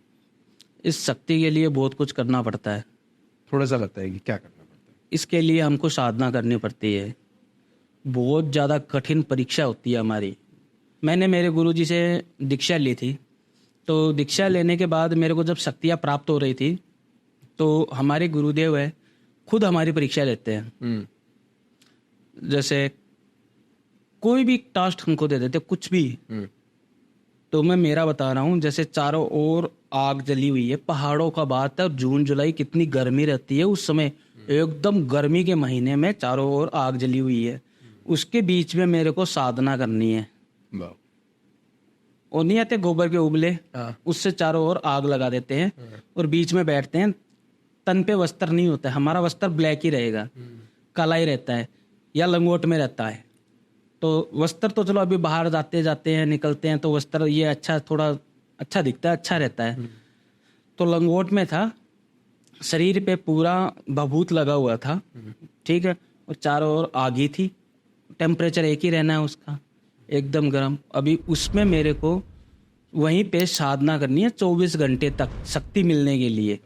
इस शक्ति के लिए बहुत कुछ करना पड़ता है। थोड़ा सा बताइए कि क्या करना पड़ता है? इसके लिए हमको साधना करनी पड़ती है, बहुत ज़्यादा कठिन परीक्षा होती है हमारी। मैंने मेरे गुरुजी से दीक्षा ली थी, तो दीक्षा लेने के बाद मेरे को जब शक्तियाँ प्राप्त हो रही थी तो हमारे गुरुदेव है खुद हमारी परीक्षा लेते हैं। जैसे कोई भी टास्क हमको दे देते कुछ भी, तो मैं मेरा बता रहा हूँ, जैसे चारों ओर आग जली हुई है, पहाड़ों का बात है, और जून जुलाई कितनी गर्मी रहती है उस समय, एकदम गर्मी के महीने में चारों ओर आग जली हुई है, उसके बीच में मेरे को साधना करनी है। और नहीं आते गोबर के उबले, उससे चारों ओर आग लगा देते हैं और बीच में बैठते हैं। तन पे वस्त्र नहीं होता है, हमारा वस्त्र ब्लैक ही रहेगा, काला ही रहता है या लंगोट में रहता है। तो वस्त्र तो चलो अभी बाहर जाते हैं निकलते हैं तो वस्त्र ये अच्छा, थोड़ा अच्छा दिखता है, अच्छा रहता है। तो लंगोट में था, शरीर पे पूरा भभूत लगा हुआ था, ठीक है, और चारों ओर आग ही थी। टेम्परेचर एक ही रहना है उसका, एकदम गर्म। अभी उसमें मेरे को वहीं पे साधना करनी है 24 घंटे तक शक्ति मिलने के लिए।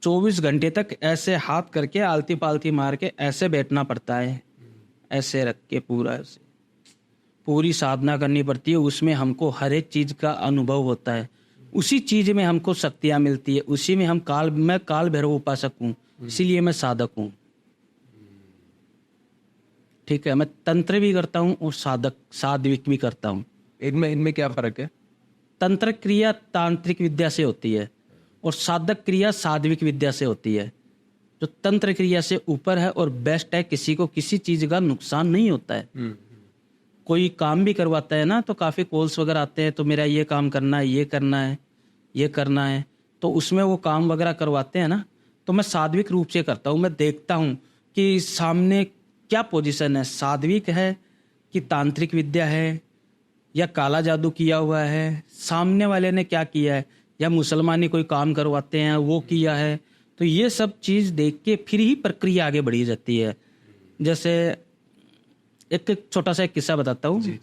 24 घंटे तक ऐसे हाथ करके आलती पालती मार के ऐसे बैठना पड़ता है, ऐसे रख के पूरा ऐसे पूरी साधना करनी पड़ती है। उसमें हमको हर एक चीज का अनुभव होता है, उसी चीज में हमको शक्तियां मिलती है, उसी में मैं काल भैरव उपासक हूँ, इसीलिए मैं साधक हूँ। ठीक है, मैं तंत्र भी करता हूँ और साध्विक भी करता हूँ। इनमें क्या फर्क है? तंत्र क्रिया तांत्रिक विद्या से होती है और साधक क्रिया साध्विक विद्या से होती है। जो तंत्र क्रिया से ऊपर है और बेस्ट है, किसी को किसी चीज का नुकसान नहीं होता है। कोई काम भी करवाता है ना, तो काफी कॉल्स वगैरह आते हैं, तो मेरा ये काम करना है, ये करना है, ये करना है, तो उसमें वो काम वगैरह करवाते हैं ना, तो मैं साध्विक रूप से करता हूँ। मैं देखता हूँ कि सामने क्या पोजीशन है, साध्विक है कि तांत्रिक विद्या है या काला जादू किया हुआ है, सामने वाले ने क्या किया है, या मुसलमानी कोई काम करवाते हैं वो किया है। तो ये सब चीज देख के फिर ही प्रक्रिया आगे बढ़ी जाती है। जैसे एक छोटा सा एक किस्सा बताता हूँ।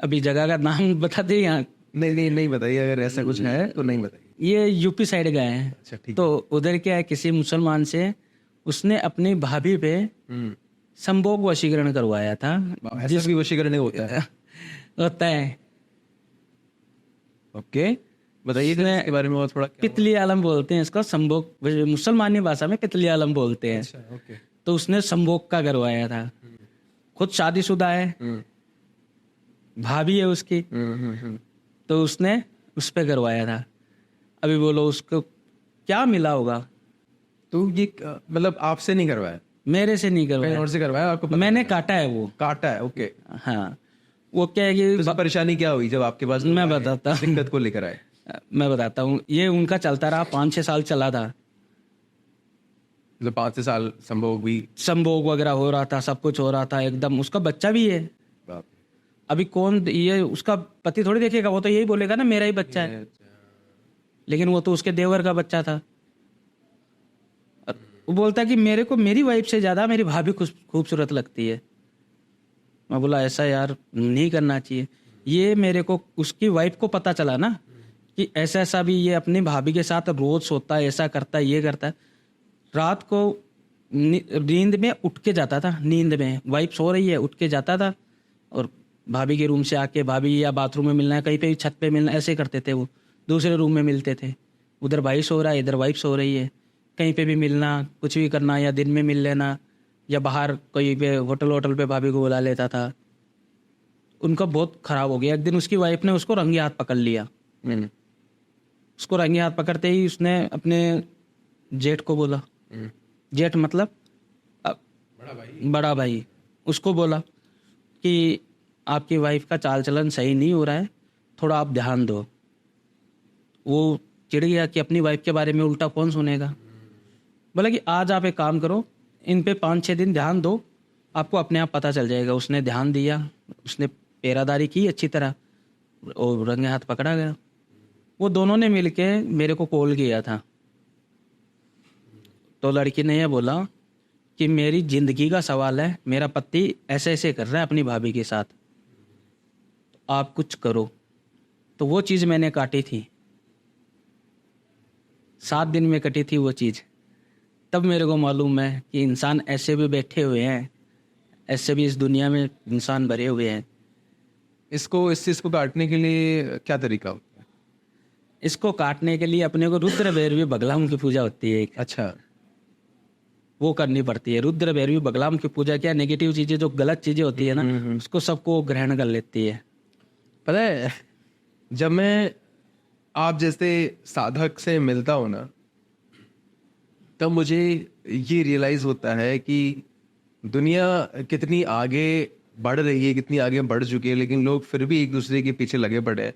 अभी जगह का नाम बता दे यहाँ? नहीं बताइए, अगर ऐसा कुछ है तो नहीं बताइए। ये यूपी साइड गए हैं। अच्छा, ठीक। तो उधर क्या है, किसी मुसलमान से उसने अपनी भाभी पे संभोग वशीकरण करवाया था। ऐसा भी वशीकरण होता है? होता है। ओके, बताइए इसके बारे में और थोड़ा। पितली आलम बोलते हैं इसका, संभोग मुसलमानी भाषा में पितली आलम बोलते हैं। अच्छा, ओके। तो उसने संभोग का करवाया था। खुद शादीशुदा है, भाभी है उसकी, तो उसने उस पे करवाया था। अभी बोलो उसको क्या मिला होगा? तो ये मतलब आपसे नहीं करवाया? मेरे से नहीं कहीं करवाया, और से करवाया आपको? मैंने काटा है वो। काटा है, ओके। हाँ, वो क्या है कि तो परेशानी क्या हुई जब आपके पास मैं बताता हूँ। दिक्कत को लेकर आए? मैं बताता हूँ। ये उनका चलता रहा, 5-6 साल चला था। मतलब 5 साल संभोग भी? संभोग वगैरह हो रहा था, सब कुछ हो रहा था एकदम। उसका बच्चा भी है। बाप। अभी कौन ये उसका पति थोड़ी देखेगा, वो तो यही बोलेगा ना मेरा ही बच्चा है, लेकिन वो तो उसके देवर का बच्चा था। वो बोलता कि मेरे को मेरी वाइफ से ज्यादा मेरी भाभी खूबसूरत लगती है। मैं बोला ऐसा यार नहीं करना चाहिए। ये मेरे को उसकी वाइफ को पता चला ना कि ऐसा ऐसा भी ये अपनी भाभी के साथ रोज सोता है, ऐसा करता है, ये करता है। रात को नींद में उठ के जाता था, नींद में वाइफ सो रही है उठ के जाता था, और भाभी के रूम से आके भाभी या बाथरूम में मिलना है, कहीं पे छत पे मिलना, ऐसे करते थे। वो दूसरे रूम में मिलते थे, उधर भाई सो रहा है, इधर वाइफ सो रही है, कहीं पे भी मिलना, कुछ भी करना, या दिन में मिल लेना, या बाहर कोई पे होटल पे भाभी को बुला लेता था। उनका बहुत खराब हो गया। एक दिन उसकी वाइफ ने उसको रंगे हाथ पकड़ लिया। उसको रंगे हाथ पकड़ते ही उसने अपने जेठ को बोला, जेठ मतलब बड़ा भाई, उसको बोला कि आपकी वाइफ का चाल चलन सही नहीं हो रहा है, थोड़ा आप ध्यान दो। वो चिढ़ गया कि अपनी वाइफ के बारे में उल्टा कौन सुनेगा। बोला कि आज आप एक काम करो, इन पे 5-6 दिन ध्यान दो, आपको अपने आप पता चल जाएगा। उसने ध्यान दिया, उसने पेरादारी की अच्छी तरह और रंगे हाथ पकड़ा गया। वो दोनों ने मिलके मेरे को कॉल किया था। तो लड़की ने यह बोला कि मेरी जिंदगी का सवाल है, मेरा पति ऐसे ऐसे कर रहा है अपनी भाभी के साथ, आप कुछ करो। तो वो चीज़ मैंने काटी थी, 7 दिन में कटी थी वो चीज़। तब मेरे को मालूम है कि इंसान ऐसे भी बैठे हुए हैं, ऐसे भी इस दुनिया में इंसान भरे हुए हैं। इस चीज़ को काटने के लिए क्या तरीका होता है? इसको काटने के लिए अपने को रुद्र भैरवी बगलाम की पूजा होती है एक। अच्छा, वो करनी पड़ती है। रुद्र भैरवी बगलाम की पूजा क्या, नेगेटिव चीजें जो गलत चीजें होती है ना, उसको सबको ग्रहण कर लेती है। पता है, जब मैं आप जैसे साधक से मिलता हूँ ना, तब मुझे ये रियलाइज होता है कि दुनिया कितनी आगे बढ़ रही है, कितनी आगे बढ़ चुकी है, लेकिन लोग फिर भी एक दूसरे के पीछे लगे पड़े हैं।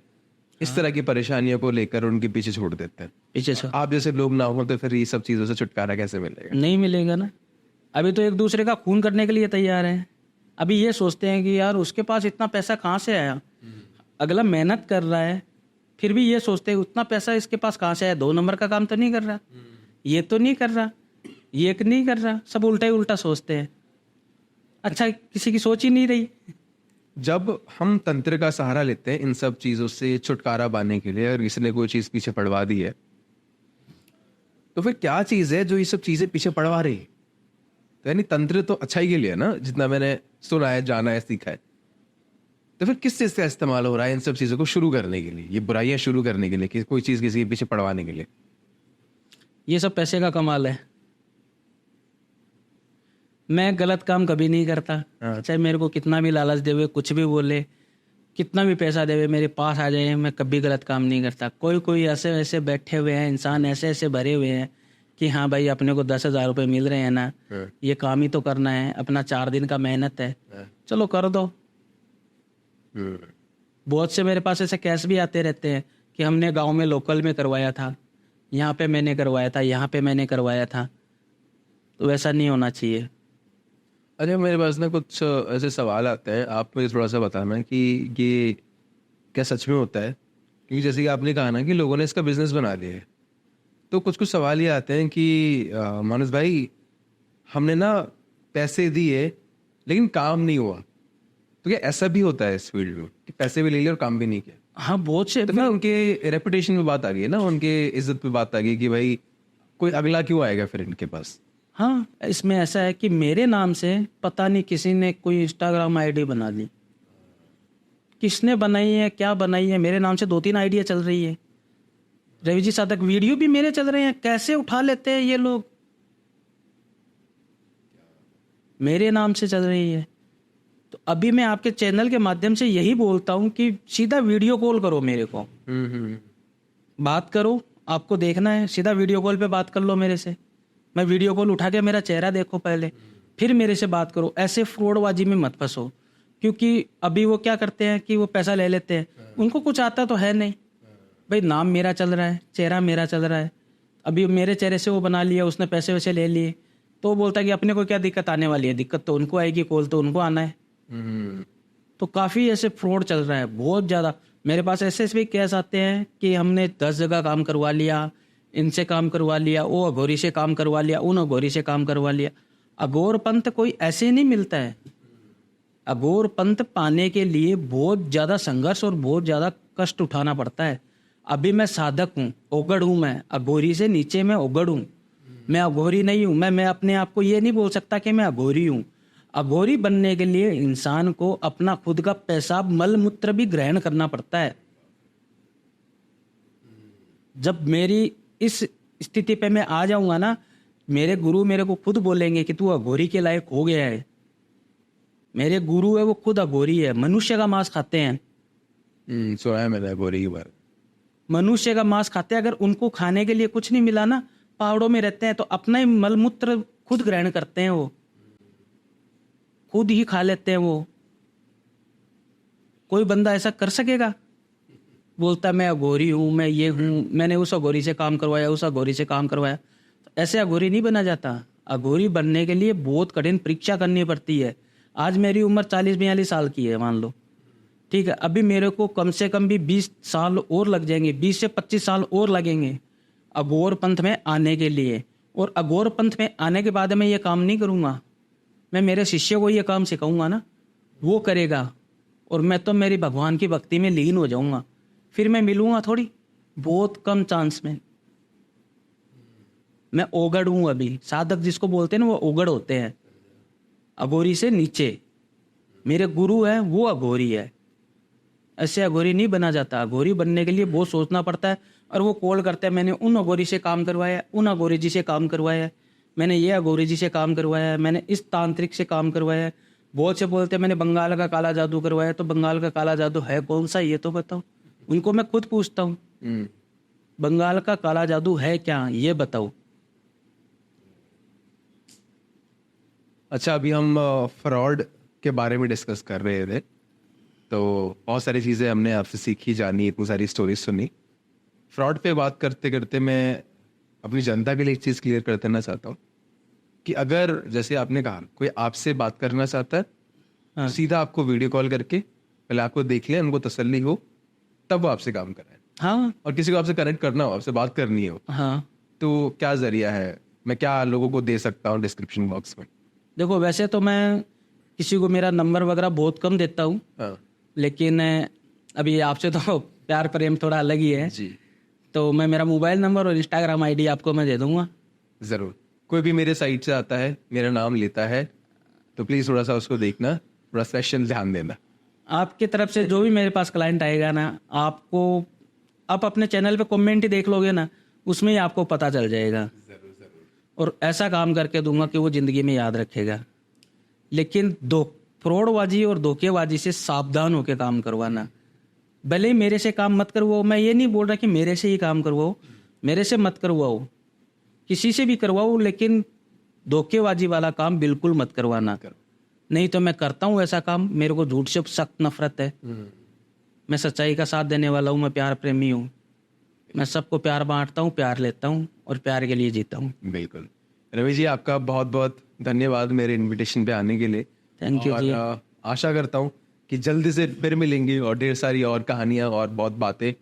इस तरह की परेशानियों को लेकर उनके पीछे छोड़ देते हैं। पीछे से आप जैसे लोग ना हो तो फिर ये सब चीजों से छुटकारा कैसे मिलेगा? नहीं मिलेगा ना। अभी तो एक दूसरे का खून करने के लिए तैयार है। अभी ये सोचते हैं कि यार उसके पास इतना पैसा कहाँ से आया, अगला मेहनत कर रहा है, फिर भी ये सोचते हैं उतना पैसा इसके पास कहाँ से आया, 2 नंबर का काम तो नहीं कर रहा, ये तो नहीं कर रहा, ये नहीं कर रहा, सब उल्टा ही उल्टा सोचते हैं। अच्छा किसी की सोच ही नहीं रही। जब हम तंत्र का सहारा लेते हैं इन सब चीज़ों से छुटकारा पाने के लिए, और किसी ने कोई चीज़ पीछे पड़वा दी है, तो फिर क्या चीज़ है जो ये सब चीज़ें पीछे पड़वा रही है? तो यानी तंत्र तो अच्छाई के लिए है ना, जितना मैंने सुना है, जाना है, सीखा है। तो फिर किस चीज़ का इस्तेमाल हो रहा है इन सब चीज़ों को शुरू करने के लिए, ये बुराइयां शुरू करने के लिए, कि कोई चीज़ किसी के पीछे पड़वाने के लिए? ये सब पैसे का कमाल है। मैं गलत काम कभी नहीं करता। हाँ। चाहे मेरे को कितना भी लालच देवे, कुछ भी बोले, कितना भी पैसा देवे, मेरे पास आ जाए, मैं कभी गलत काम नहीं करता। कोई कोई ऐसे ऐसे बैठे हुए हैं इंसान, ऐसे ऐसे भरे हुए हैं कि हाँ भाई अपने को 10,000 रुपये मिल रहे हैं ना, हाँ। ये काम ही तो करना है, अपना 4 दिन का मेहनत है, हाँ। चलो कर दो। बहुत से मेरे पास ऐसे केस भी आते रहते हैं कि हमने गांव में लोकल में करवाया था, यहाँ पे मैंने करवाया था, यहाँ पे मैंने करवाया था। तो वैसा नहीं होना चाहिए। अच्छा, मेरे पास ना कुछ ऐसे सवाल आते हैं, आप मुझे थोड़ा सा बताना कि ये क्या सच में होता है, क्योंकि जैसे कि आपने कहा ना कि लोगों ने इसका बिजनेस बना लिया है, तो कुछ कुछ सवाल ये आते हैं कि मानस भाई, हमने ना पैसे दिए लेकिन काम नहीं हुआ, तो क्या ऐसा भी होता है इस फील्ड में कि पैसे भी ले लिए और काम भी नहीं किया? हाँ बहुत से। तो ना उनके रेपुटेशन पे बात आ गई है ना, उनके इज्जत पे बात आ गई कि भाई कोई अगला क्यों आएगा फिर इनके पास। हाँ इसमें ऐसा है कि मेरे नाम से पता नहीं किसी ने कोई इंस्टाग्राम आईडी बना ली, किसने बनाई है, क्या बनाई है, मेरे नाम से 2-3 आईडिया चल रही है। रवि जी साधक वीडियो भी मेरे चल रहे हैं, कैसे उठा लेते हैं ये लोग, मेरे नाम से चल रही है। तो अभी मैं आपके चैनल के माध्यम से यही बोलता हूँ कि सीधा वीडियो कॉल करो मेरे को, बात करो, आपको देखना है सीधा वीडियो कॉल पे बात कर लो मेरे से। मैं वीडियो कॉल उठा के मेरा चेहरा देखो पहले, फिर मेरे से बात करो। ऐसे फ्रॉडबाजी में मत फंसो, क्योंकि अभी वो क्या करते हैं कि वो पैसा ले लेते हैं, उनको कुछ आता तो है नहीं। भाई नाम मेरा चल रहा है, चेहरा मेरा चल रहा है, अभी मेरे चेहरे से वो बना लिया, उसने पैसे वैसे ले लिए, तो वो बोलता है कि अपने को क्या दिक्कत आने वाली है, दिक्कत तो उनको आएगी, कॉल तो उनको आना है। तो काफ़ी ऐसे फ्रॉड चल रहा है बहुत ज़्यादा। मेरे पास ऐसे भी केस आते हैं कि हमने 10 जगह काम करवा लिया, इनसे काम करवा लिया, वो अघोरी से काम करवा लिया, उन अघोरी से काम करवा लिया। अघोर पंथ कोई ऐसे नहीं मिलता है। अघोर पंथ पाने के लिए बहुत ज़्यादा संघर्ष और बहुत ज़्यादा कष्ट उठाना पड़ता है। अभी मैं साधक हूँ, ओगड़ हूँ, मैं अघोरी से नीचे मैं ओगड़ हूँ, मैं अघोरी नहीं हूँ। मैं अपने आप को ये नहीं बोल सकता कि मैं अघोरी हूँ। अघोरी बनने के लिए इंसान को अपना खुद का पेशाब मल मूत्र भी ग्रहण करना पड़ता है। जब मेरी इस स्थिति पे मैं आ जाऊंगा ना, मेरे गुरु मेरे को खुद बोलेंगे कि तू अघोरी के लायक हो गया है। मेरे गुरु है वो खुद अघोरी है, मनुष्य का मांस खाते हैं। सुना है मैंने अघोरी की बात। मनुष्य का मांस खाते हैं, अगर उनको खाने के लिए कुछ नहीं मिला ना, पहाड़ों में रहते हैं, तो अपना ही मलमूत्र खुद ग्रहण करते हैं, वो खुद ही खा लेते हैं। वो कोई बंदा ऐसा कर सकेगा? बोलता मैं अघोरी हूँ, मैं ये हूँ, मैंने उस अघोरी से काम करवाया, उस अघोरी से काम करवाया। तो ऐसे अघोरी नहीं बना जाता। अघोरी बनने के लिए बहुत कठिन परीक्षा करनी पड़ती है। आज मेरी उम्र 40-42 साल की है मान लो, ठीक है, अभी मेरे को कम से कम भी 20 साल और लग जाएंगे, 20 से 25 साल और लगेंगे अघोर पंथ में आने के लिए। और अघोर पंथ में आने के बाद मैं ये काम नहीं करूँगा, मैं मेरे शिष्य को ये काम सिखाऊंगा ना, वो करेगा, और मैं तो मेरी भगवान की भक्ति में लीन हो जाऊंगा। फिर मैं मिलूंगा थोड़ी, बहुत कम चांस में। मैं ओगड़ हूं अभी। साधक जिसको बोलते हैं ना, वो ओगड़ होते हैं, अघोरी से नीचे। मेरे गुरु है वो अघोरी है। ऐसे अघोरी नहीं बना जाता। अघोरी बनने के लिए बहुत सोचना पड़ता है। और वो कॉल करते हैं, मैंने उन अघोरी से काम करवाया, उन अघोरी जी से काम करवाया, मैंने ये अघोरी जी से काम करवाया, मैंने इस तांत्रिक से काम करवाया। बहुत से बोलते हैं मैंने बंगाल का काला जादू करवाया। तो बंगाल का काला जादू है कौन सा, ये तो बताओ। उनको मैं खुद पूछता हूँ, बंगाल का काला जादू है क्या, ये बताओ। अच्छा, अभी हम फ्रॉड के बारे में डिस्कस कर रहे थे, तो बहुत सारी चीज़ें हमने आपसे सीखी, जानी, इतनी सारी स्टोरीज सुनी। फ्रॉड पे बात करते करते मैं अपनी जनता के लिए एक चीज़ क्लियर कर देना चाहता हूँ कि अगर जैसे आपने कहा कोई आपसे बात करना चाहता है, हाँ। सीधा आपको वीडियो कॉल करके पहले आपको देख ले, उनको तसल्ली हो, तब वो आपसे काम कराए। हाँ और किसी को आपसे कनेक्ट करना हो, आपसे बात करनी हो, हाँ। तो क्या जरिया है, मैं क्या लोगों को दे सकता हूँ डिस्क्रिप्शन बॉक्स में? देखो वैसे तो मैं किसी को मेरा नंबर वगैरह बहुत कम देता हूँ, हाँ लेकिन अभी आपसे तो प्यार प्रेम थोड़ा अलग ही है, जी तो मैं मेरा मोबाइल नंबर और इंस्टाग्राम आईडी आपको मैं दे दूंगा। ज़रूर। कोई भी मेरे साइट से आता है, मेरा नाम लेता है, तो प्लीज़ थोड़ा सा उसको देखना, थोड़ा स्पेशल ध्यान देना। आपकी तरफ से जो भी मेरे पास क्लाइंट आएगा ना, आपको आप अपने चैनल पे कमेंट ही देख लोगे ना, उसमें ही आपको पता चल जाएगा। और ऐसा काम करके दूंगा कि वो ज़िंदगी में याद रखेगा। लेकिन फ्रॉडबाजी और धोखेबाजी से सावधान होकर काम करवाना। भले ही मेरे से काम मत करवाओ, मैं ये नहीं बोल रहा कि मेरे से ही काम करवाओ, मेरे से मत करवाओ, किसी से भी करवाओ, लेकिन धोखेबाजी वाला काम बिल्कुल मत करवाना। नहीं तो मैं करता हूँ ऐसा काम, मेरे को झूठ से सख्त नफरत है। मैं सच्चाई का साथ देने वाला हूँ, मैं प्यार प्रेमी हूँ, मैं सबको प्यार बांटता हूँ, प्यार लेता हूँ और प्यार के लिए जीता हूँ। बिल्कुल। रवि जी, आपका बहुत बहुत धन्यवाद मेरे इनविटेशन पे आने के लिए। थैंक यू जी। आशा करता हूँ कि जल्दी से फिर मिलेंगे और ढेर सारी और कहानियाँ और बहुत बातें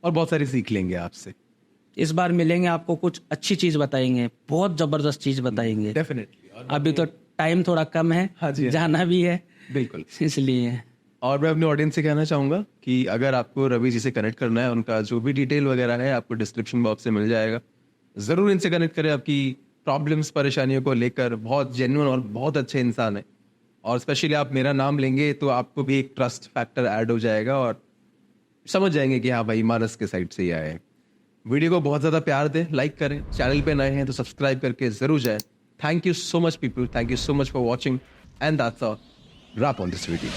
और बहुत सारी सीख लेंगे आपसे। इस बार मिलेंगे, आपको कुछ अच्छी चीज़ बताएंगे, बहुत ज़बरदस्त चीज़ बताएंगे। डेफिनेटली। अभी तो टाइम थोड़ा कम है, हाँ जी, हाँ। जाना भी है, बिल्कुल। इसलिए। और मैं अपने ऑडियंस से कहना चाहूँगा कि अगर आपको रवि जी से कनेक्ट करना है, उनका जो भी डिटेल वगैरह है आपको डिस्क्रिप्शन बॉक्स से मिल जाएगा। ज़रूर इनसे कनेक्ट करें। आपकी प्रॉब्लम्स परेशानियों को लेकर बहुत जेन्युइन और बहुत अच्छे इंसान है, और स्पेशली आप मेरा नाम लेंगे तो आपको भी एक ट्रस्ट फैक्टर ऐड हो जाएगा और समझ जाएंगे कि हाँ भाई, मानस के साइड से ही आए हैं। वीडियो को बहुत ज़्यादा प्यार दें, लाइक करें, चैनल पे नए हैं तो सब्सक्राइब करके ज़रूर जाएं। Thank you so much people, thank you so much for watching, and that's a wrap on this video.